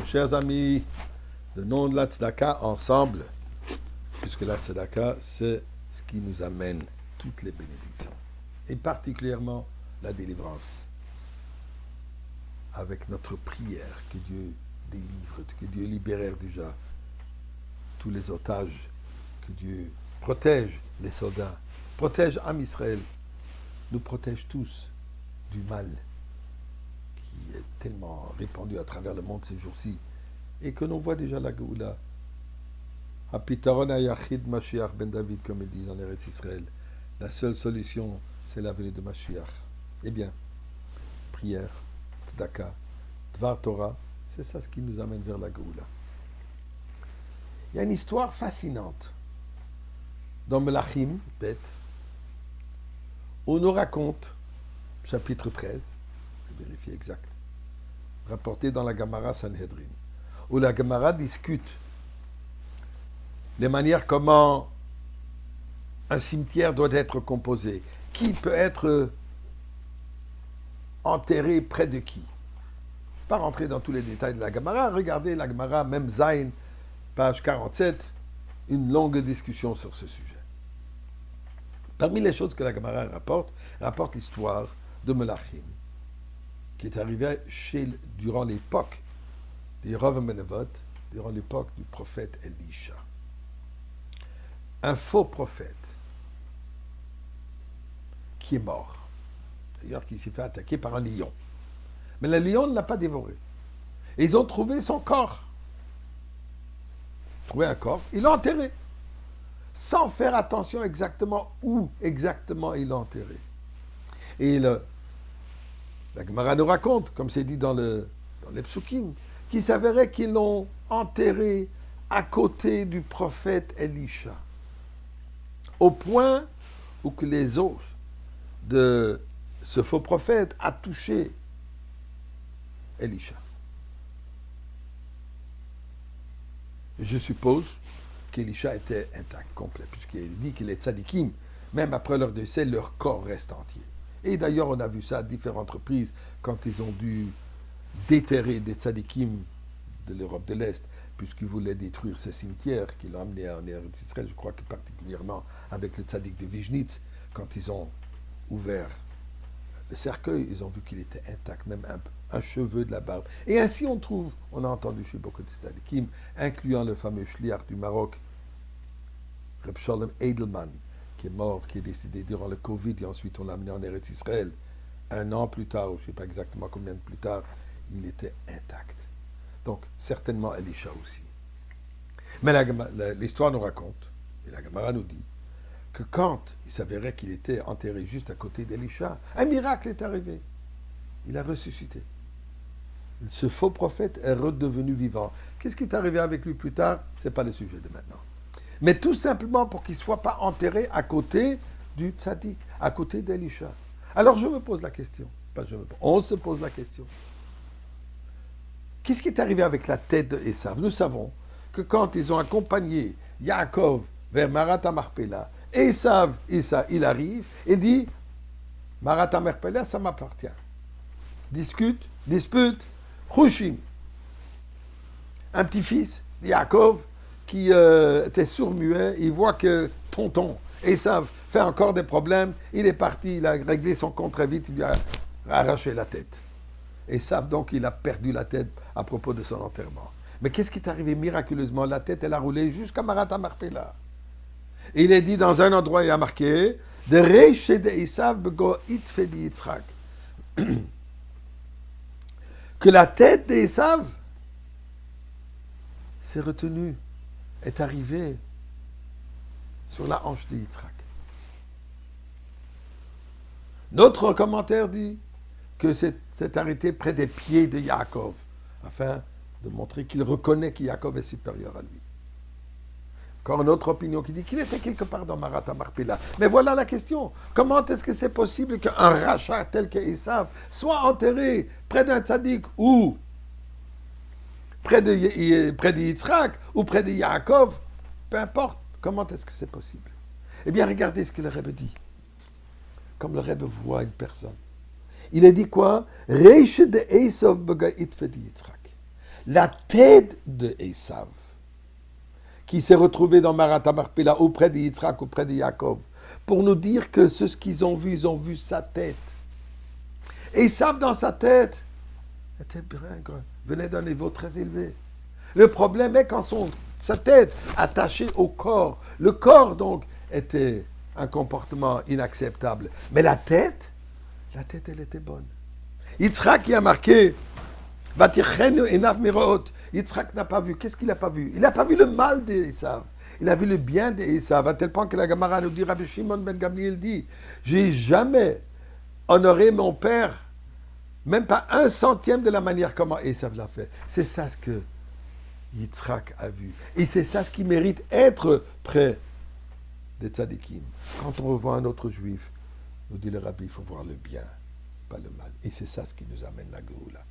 chers amis, le nom de la tzedaka ensemble, puisque la tzedaka, c'est ce qui nous amène toutes les bénédictions, et particulièrement la délivrance. Avec notre prière, que Dieu délivre, que Dieu libère déjà tous les otages, que Dieu protège les soldats, protège Am Israël, nous protège tous du mal qui est tellement répandu à travers le monde ces jours-ci, et que l'on voit déjà la Géoula. Hapitaron hayachid Mashiach ben David, comme ils disent en Eretz Israël. La seule solution, c'est la venue de Mashiach. Eh bien, prière, tzedaka, dvar Torah, c'est ça ce qui nous amène vers la Géoula. Il y a une histoire fascinante dans Melachim, Bet, où on nous raconte, chapitre 13, je vais vérifier exact, rapporté dans la Gemara Sanhedrin, où la Gemara discute les manières comment un cimetière doit être composé, qui peut être enterré près de qui. Pas rentrer dans tous les détails de la Gemara, regardez la Gemara, même Zayn, page 47, une longue discussion sur ce sujet. Parmi les choses que la Gemara rapporte l'histoire de Melachim, qui est arrivé durant l'époque des Rav Menevot, durant l'époque du prophète Elisha. Un faux prophète qui est mort, d'ailleurs qui s'est fait attaquer par un lion. Mais le lion ne l'a pas dévoré. Et ils ont trouvé son corps. Trouvé un corps, ils l'ont enterré, sans faire attention exactement où exactement ils l'ont enterré. Et la Gemara nous raconte, comme c'est dit dans les Psukim, qu'il s'avérait qu'ils l'ont enterré à côté du prophète Elisha, au point où que les os de ce faux prophète a touché Elisha. Je suppose qu'Elisha était intact, complet, puisqu'il dit qu'il est tzadikim, même après leur décès, leur corps reste entier. Et d'ailleurs, on a vu ça à différentes reprises, quand ils ont dû déterrer des tzadikim de l'Europe de l'Est, puisqu'ils voulaient détruire ces cimetières qu'ils ont amenés en Eretz Israël, je crois que particulièrement avec le tzadik de Vizhnitz, quand ils ont ouvert le cercueil, ils ont vu qu'il était intact, même un cheveu de la barbe. Et ainsi on a entendu chez beaucoup de tzadikim, incluant le fameux shliach du Maroc, Reb Sholem Edelman, qui est mort, qui est décédé durant le Covid, et ensuite on l'a amené en Eretz Israël. Un an plus tard, ou je ne sais pas exactement combien de plus tard, il était intact. Donc, certainement Elisha aussi. Mais l'histoire nous raconte, et la Gemara nous dit, que quand il s'avérait qu'il était enterré juste à côté d'Elisha, un miracle est arrivé. Il a ressuscité. Ce faux prophète est redevenu vivant. Qu'est-ce qui est arrivé avec lui plus tard? Ce n'est pas le sujet de maintenant. Mais tout simplement pour qu'il ne soit pas enterré à côté du tzaddik, à côté d'Elisha. Alors je me pose la question. On se pose la question. Qu'est-ce qui est arrivé avec la tête d'Esav? Nous savons que quand ils ont accompagné Yaakov vers Marat HaMarpela, Esav, il arrive et dit Marat HaMarpela, ça m'appartient. Dispute, Hushim. Un petit-fils de Yaakov qui était sourd-muet, il voit que tonton Esav fait encore des problèmes, il est parti, il a réglé son compte très vite, il lui a arraché la tête. Esav, donc, il a perdu la tête à propos de son enterrement. Mais qu'est-ce qui est arrivé miraculeusement? La tête, elle a roulé jusqu'à Marat HaMarpela. Et il est dit dans un endroit, il y a marqué de Reiche de Esav bego itfe di Yitzhak. Que la tête d'Esav s'est retenue, est arrivée sur la hanche de Yitzhak. Notre commentaire dit que c'est arrêté près des pieds de Yaakov, afin de montrer qu'il reconnaît que Yaakov est supérieur à lui. Encore une autre opinion qui dit qu'il était quelque part dans Marat HaMarpela. Mais voilà la question. Comment est-ce que c'est possible qu'un rachat tel que Esav soit enterré près d'un tzaddik ou près de Yitzhak ou près de Yaakov? Peu importe. Comment est-ce que c'est possible? Eh bien, regardez ce que le Rebbe dit. Comme le Rebbe voit une personne. Il a dit quoi? Reiche de Esav bega itfe di Yitzhak. la tête de Esav, qui s'est retrouvé dans Marat Marpella auprès de Yitzhak, auprès de Yaakov, pour nous dire que ce qu'ils ont vu, ils ont vu sa tête. Esav dans sa tête était bringre, venait d'un niveau très élevé. Le problème est quand sa tête attachée au corps. Le corps donc était un comportement inacceptable. Mais la tête, elle était bonne. Yitzhak qui a marqué Vatichenu enav mirot. Yitzhak n'a pas vu. Qu'est-ce qu'il n'a pas vu? Il n'a pas vu le mal d'Esav. Il a vu le bien d'Esav, à tel point que la Gemara nous dit, Rabbi Shimon ben Gamliel dit, j'ai jamais honoré mon père, même pas 1/100 de la manière comment Esav l'a fait. C'est ça ce que Yitzhak a vu. Et c'est ça ce qui mérite être près des tzadikim. Quand on revoit un autre juif, nous dit le Rabbi, il faut voir le bien, pas le mal. Et c'est ça ce qui nous amène la Géoula.